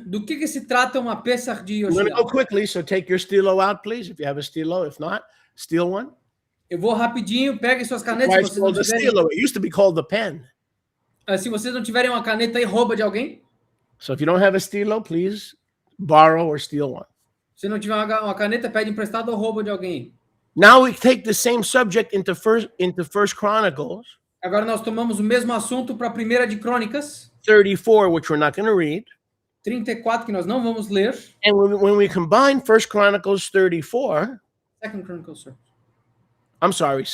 S3: do que se trata uma peça de
S2: I'm going to go
S3: Yoshiyahu.
S2: quickly, so take your stilo out, please, if you have a stilo. If not, steal one.
S3: Eu vou rapidinho, peguem suas canetas,
S2: Why
S3: se
S2: it's
S3: vocês, não
S2: called a
S3: tiverem,
S2: stilo. It used to be called the pen.
S3: se vocês não tiverem uma caneta aí, rouba de alguém.
S2: So if you don't have a stilo, please borrow or steal one.
S3: Se não tiver uma caneta, pede emprestado ou rouba de alguém.
S2: Now we take the same subject into First Chronicles
S3: Agora nós tomamos o mesmo assunto para a primeira de Crônicas,
S2: 34, which we're not going to read.
S3: 34, que nós não vamos ler.
S2: And when we combine First Chronicles 34,
S3: Second Chronicles, sir.
S2: I'm sorry,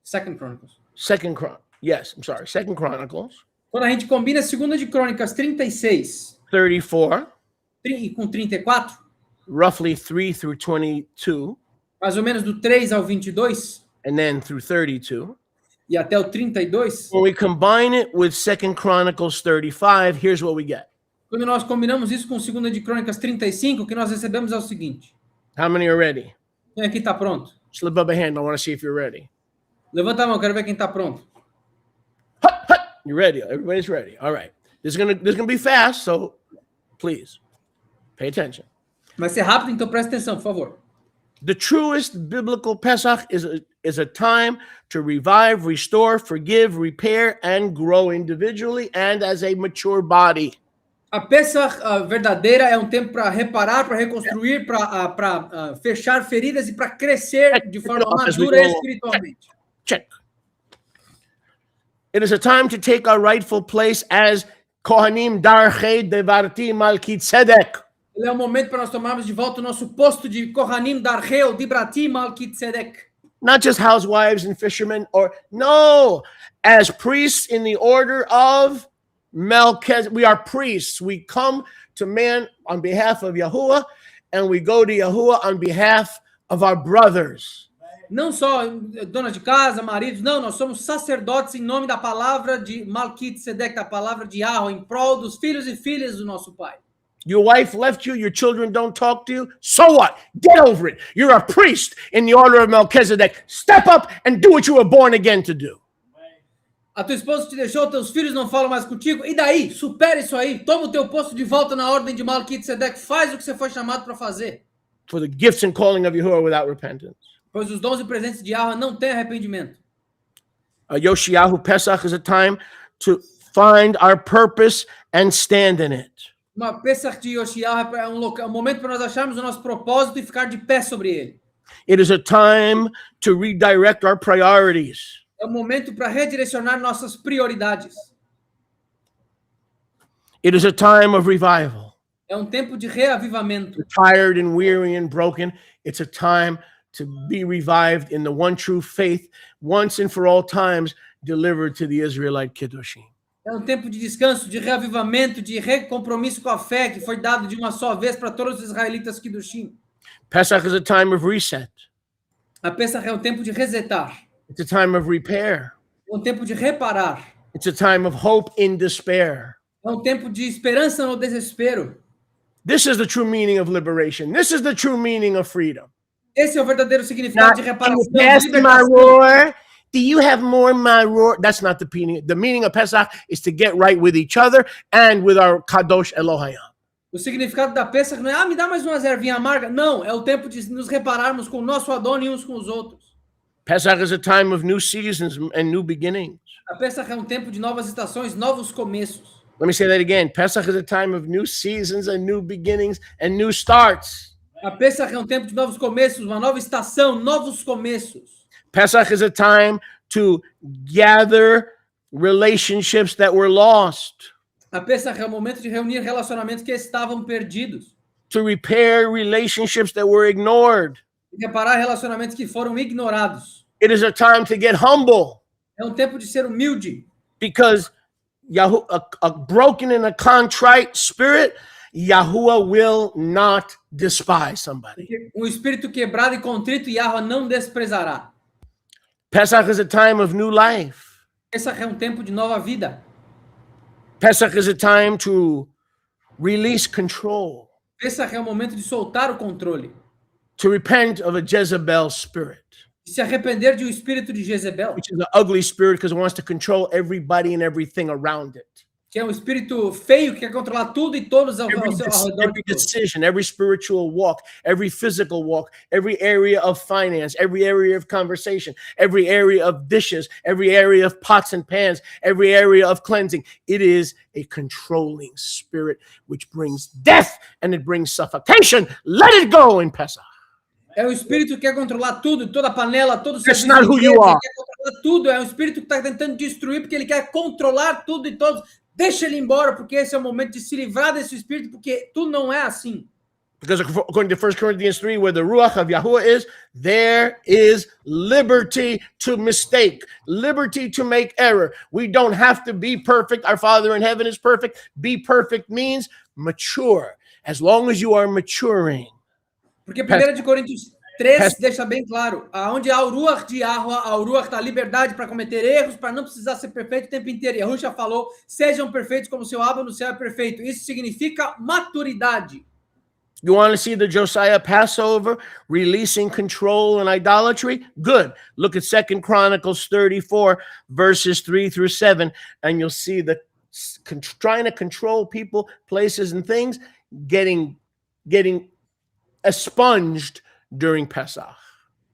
S3: Second Chronicles.
S2: Second Chronicles
S3: Quando a gente combina a segunda de Crônicas 36
S2: 34,
S3: e com 34,
S2: roughly 3 through 22,
S3: mais ou menos do 3 ao 22
S2: and then through 32.
S3: e até o 32,
S2: When we combine it with Second Chronicles 35, here's what we get.
S3: quando nós combinamos isso com segunda de Crônicas 35, o que nós recebemos é o seguinte.
S2: How many are ready?
S3: Quem aqui está pronto?
S2: Slip up a hand. I want to see if you're ready.
S3: Levanta a mão, quero ver quem está pronto.
S2: Hut, hut. You're ready. Everybody's ready. All right. This is gonna be fast, so please pay attention.
S3: Vai ser rápido, então presta atenção, por favor.
S2: The truest biblical Pesach is a time to revive, restore, forgive, repair, and grow individually and as a mature body.
S3: A Pesach verdadeira é um tempo para reparar, para reconstruir, para fechar feridas e para crescer de forma madura espiritualmente.
S2: Check. It is a time to take our rightful place as Kohanim Darchei Devarti Malkit Tzedek.
S3: Ele é o momento para nós tomarmos de volta o nosso posto de Kohanim Darchei Dibrati Malkit Tzedek.
S2: Not just housewives and fishermen, no, as priests in the order of Melchizedek. We are priests. We come to man on behalf of Yahuwah, and we go to Yahuwah on behalf of our brothers.
S3: Não só dona de casa, maridos, não, nós somos sacerdotes em nome da palavra de Melquisedeque, da palavra de Yahweh, em prol dos filhos e filhas do nosso Pai.
S2: Your wife left you, your children don't talk to you. So what? Get over it. You're a priest in the order of Melchizedek. Step up and do what you were born again to do.
S3: A tua esposa te deixou, teus filhos não falam mais contigo. E daí? Supera isso aí. Toma o teu posto de volta na ordem de Melquisedeque. Faz o que você foi chamado para fazer.
S2: For the gifts and calling of Yahuwah without repentance.
S3: Pois os dons e presentes de Yahweh não têm arrependimento.
S2: Yoshiyahu Pesach is a time to find our purpose and stand in it.
S3: Uma Pesach de Yoshiyahu é um momento para nós acharmos o nosso propósito e ficar de pé sobre ele.
S2: It is a time to redirect our priorities.
S3: É um momento para redirecionar nossas prioridades.
S2: It is a time of revival.
S3: É um tempo de reavivamento.
S2: Tired and weary and broken, it's a time to be revived in the one true faith, once and for all times delivered to the Israelite Kiddushim.
S3: É um tempo de descanso, de reavivamento, de recompromisso com a fé que foi dado de uma só vez para todos os israelitas Kiddushim.
S2: Pesach is a time of reset.
S3: A Pesach é um tempo de resetar.
S2: It's a time of repair.
S3: É um tempo de reparar.
S2: It's a time of hope in despair.
S3: É um tempo de esperança no desespero.
S2: This is the true meaning of liberation. This is the true meaning of freedom.
S3: Esse é o verdadeiro significado
S2: Not,
S3: de
S2: can you
S3: reparação, de
S2: pass me my
S3: libertação.
S2: roar? Do you have more my roar? That's not the meaning. The meaning of Pesach is to get right with each other and with our Kadosh Elohim.
S3: O significado da Pesach não é, me dá mais uma ervinha amarga. Não, é o tempo de nos repararmos com o nosso Adon e uns com os outros.
S2: Pesach is a time of new seasons and new beginnings.
S3: A Pesach é um tempo de novas estações, novos começos.
S2: Let me say that again. Pesach is a time of new seasons and new beginnings and new starts.
S3: A Pesach é um tempo de novos começos, uma nova estação, novos começos.
S2: Pesach is a time to gather relationships that were lost,
S3: A Pesach é o momento de reunir relacionamentos que estavam perdidos.
S2: to repair relationships that were ignored.
S3: Reparar relacionamentos que foram ignorados.
S2: It is a time to get humble
S3: É um tempo de ser humilde.
S2: because a broken and a contrite spirit, Yahuwah will not despise somebody.
S3: Porque um espírito quebrado e contrito, Yahweh não desprezará.
S2: Pesach is a time of new life.
S3: Pesach é um tempo de nova vida.
S2: Pesach is a time to release control,
S3: Pesach é um momento de soltar o controle.
S2: to repent of a Jezebel spirit,
S3: De se arrepender de um espírito de Jezebel,
S2: which is an ugly spirit because it wants to control everybody and everything around it.
S3: que é um espírito feio que quer controlar tudo e todos ao
S2: Every,
S3: redor
S2: every
S3: de todos.
S2: decision, every spiritual walk, every physical walk, every area of finance, every area of conversation, every area of dishes, every area of pots and pans, every area of cleansing. It is a controlling spirit which brings death and it brings suffocation. Let it go in Pesach.
S3: É um espírito que quer controlar tudo, toda a panela, todo o
S2: That's
S3: serviço.
S2: not who
S3: inteiro,
S2: you
S3: ele
S2: are.
S3: quer controlar tudo. É um espírito que está tentando destruir porque ele quer controlar tudo e todos. Deixa ele embora, porque esse é o momento de se livrar desse espírito, porque tu não é assim.
S2: Because according to 1 Corinthians 3, where the Ruach of Yahuwah is, there is liberty to mistake, liberty to make error. We don't have to be perfect. Our Father in heaven is perfect. Be perfect means mature. As long as you are maturing.
S3: Porque 1 de Coríntios 3 deixa bem claro, aonde há o Ruach de Yahweh, há o Ruach da liberdade para cometer erros, para não precisar ser perfeito o tempo inteiro. Yahushua já falou, sejam perfeitos como seu Abba no céu é perfeito. Isso significa maturidade.
S2: You want to see the Josiah Passover releasing control and idolatry? Good. Look at 2 Chronicles 34, verses 3 through 7, and you'll see the trying to control people, places, and things getting expunged during Pesach.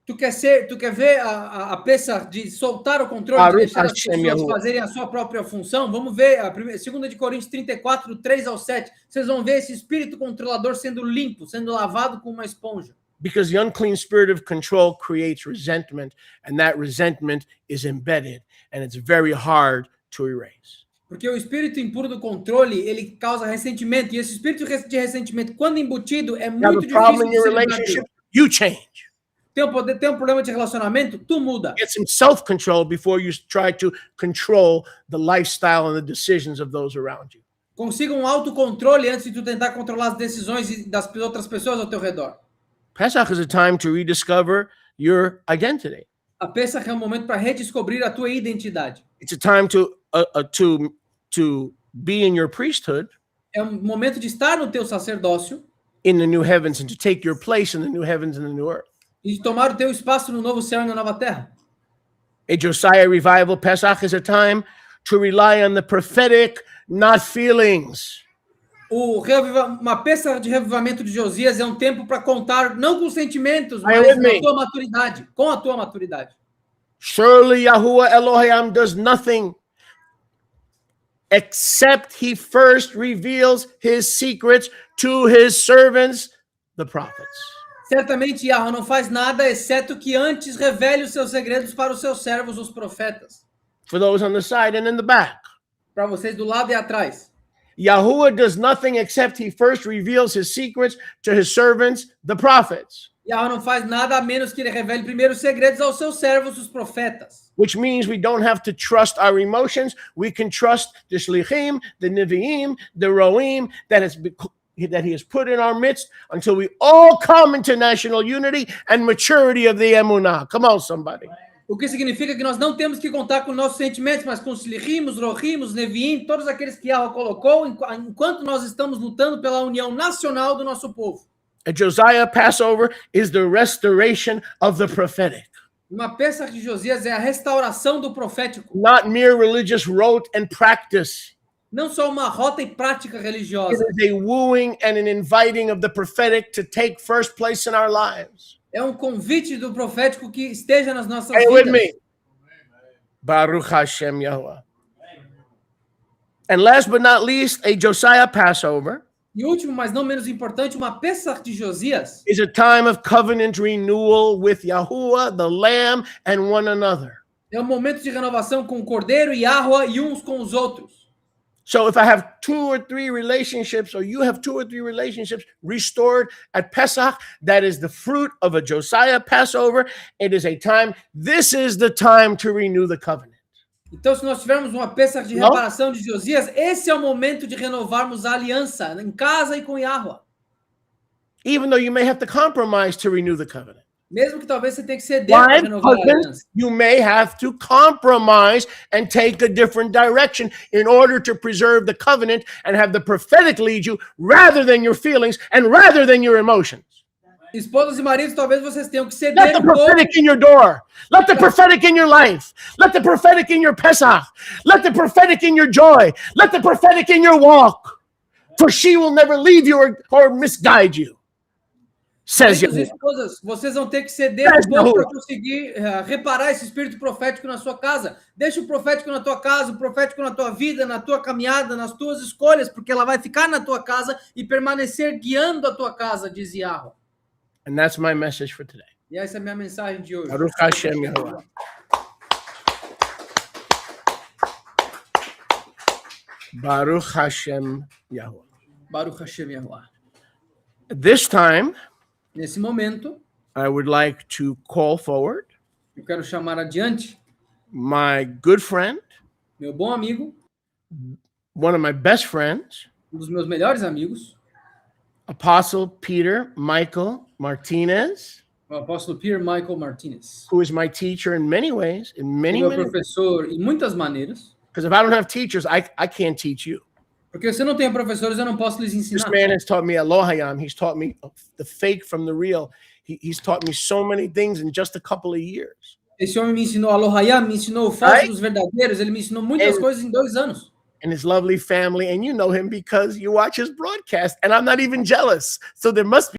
S3: Tu quer ver a Pesach de soltar o controle, de deixar as pessoas fazerem a sua própria função? Vamos ver a 2 de Coríntios 34, 3 ao 7. Vocês vão ver esse espírito controlador sendo limpo, sendo lavado com uma esponja.
S2: Because the unclean spirit of control creates resentment, and that resentment is embedded, and it's very hard to erase.
S3: Porque o espírito impuro do controle, ele causa ressentimento, e esse espírito de ressentimento, quando embutido, é
S2: You have
S3: muito
S2: a problem
S3: difícil
S2: in
S3: de
S2: your
S3: se livrar
S2: relationship,
S3: dele.
S2: you change.
S3: Tem um problema de relacionamento? Tu muda.
S2: Get some self-control before you try to control the lifestyle and the decisions of those around you.
S3: Consiga um autocontrole antes de tu tentar controlar as decisões das outras pessoas ao teu redor.
S2: Pesach is a time to rediscover your identity.
S3: A Pesach é um momento para redescobrir a tua identidade.
S2: It's a time to be in your priesthood
S3: É um momento de estar no teu sacerdócio
S2: in the new heavens and to take your place in the new heavens and the new earth.
S3: e de tomar o teu espaço no novo céu e na nova terra.
S2: A Josiah revival, Pesach is a time to rely on the prophetic, not feelings.
S3: Uma Pesach de revivamento de Josias é um tempo para contar não com sentimentos,
S2: Are you
S3: mas
S2: with me?
S3: com a tua maturidade.
S2: Surely Yahuwah Elohim does nothing except he first reveals his secrets to his servants, the prophets.
S3: Certamente Yahweh não faz nada, exceto que antes revele os seus segredos para os seus servos, os profetas.
S2: For those on the side and in the back.
S3: Para vocês do lado e atrás.
S2: Yahuwah does nothing except he first reveals his secrets to his servants, the prophets.
S3: Yahweh não faz nada a menos que ele revele primeiro os segredos aos seus servos, os profetas.
S2: Which means we don't have to trust our emotions. We can trust the shlichim, the nevi'im, the roim that he has put in our midst until we all come into national unity and maturity of the emunah. Come on, somebody.
S3: O que significa que nós não temos que contar com nossos sentimentos, mas com os shlichim, os rohim, os neviim, todos aqueles que Yahweh colocou, enquanto nós estamos lutando pela união nacional do nosso povo.
S2: A Josiah Passover is the restoration of the prophetic.
S3: Uma Pesach de Josias é a restauração do profético.
S2: Not mere religious rote and practice.
S3: Não só uma rota e prática
S2: It
S3: religiosa.
S2: is a wooing and an inviting of the prophetic to take first place in our lives.
S3: É um convite do profético que esteja nas nossas
S2: Are you with
S3: vidas.
S2: me? Baruch Hashem Yahuwah. And last but not least, a Josiah Passover
S3: E último, mas não menos importante, uma Pesach de Josias
S2: is a time of covenant renewal with Yahuwah, the Lamb, and one another.
S3: é um momento de renovação com o Cordeiro e Yahweh e uns com os outros.
S2: So if I have 2 or 3 relationships, or you have 2 or 3 relationships restored at Pesach, that is the fruit of a Josiah Passover. It is a time, this is the time to renew the covenant.
S3: Então, se nós tivermos uma Pesach de
S2: Não?
S3: reparação de Josias, esse é o momento de renovarmos a aliança em casa e com Yahweh.
S2: Even though you may have to compromise to renew the covenant.
S3: Mesmo que talvez você tenha que ceder para
S2: Why?
S3: renovar a
S2: Because
S3: aliança.
S2: you may have to compromise and take a different direction in order to preserve the covenant and have the prophetic lead you rather than your feelings and rather than your emotions.
S3: Esposas e maridos, talvez vocês tenham que
S2: Let
S3: ceder
S2: the
S3: um pouco.
S2: prophetic in your door. Let the prophetic in your life. Let the prophetic in your Pesach. Let the prophetic in your joy. Let the prophetic in your walk. For she will never leave you or misguide you. Says
S3: Maridos e
S2: Yahuwah.
S3: esposas, vocês vão ter que ceder
S2: Yes,
S3: um pouco
S2: Yahuwah.
S3: para conseguir reparar esse espírito profético na sua casa. Deixa o profético na tua casa, o profético na tua vida, na tua caminhada, nas tuas escolhas, porque ela vai ficar na tua casa e permanecer guiando a tua casa, diz Yahweh.
S2: And that's my message for today.
S3: E essa é a minha mensagem de hoje.
S2: Baruch Hashem Yahuwah. Baruch Hashem Yahuwah.
S3: Baruch Hashem Yahweh.
S2: At this time,
S3: Nesse momento,
S2: I would like to call forward
S3: eu quero chamar adiante
S2: my good friend,
S3: meu bom amigo,
S2: one of my best friends,
S3: um dos meus melhores amigos,
S2: Apostle Peter Michael Martinez,
S3: o apóstolo Pierre Michael Martinez.
S2: who is my teacher in many ways, in many,
S3: Meu
S2: many,
S3: professor em muitas maneiras.
S2: because if I don't have teachers, I can't teach you.
S3: Porque se eu não tenho professores, eu não posso lhes
S2: This
S3: ensinar.
S2: man has taught me Elohayim. He's taught me the fake from the real. He's taught me so many things in just a couple of years.
S3: Esse homem me ensinou Elohayim, me ensinou o falso
S2: Right?
S3: dos verdadeiros, ele me ensinou muitas
S2: And-
S3: coisas em 2 anos.
S2: And his lovely family, and you know him because you watch his broadcast, and I'm not even jealous. So there must be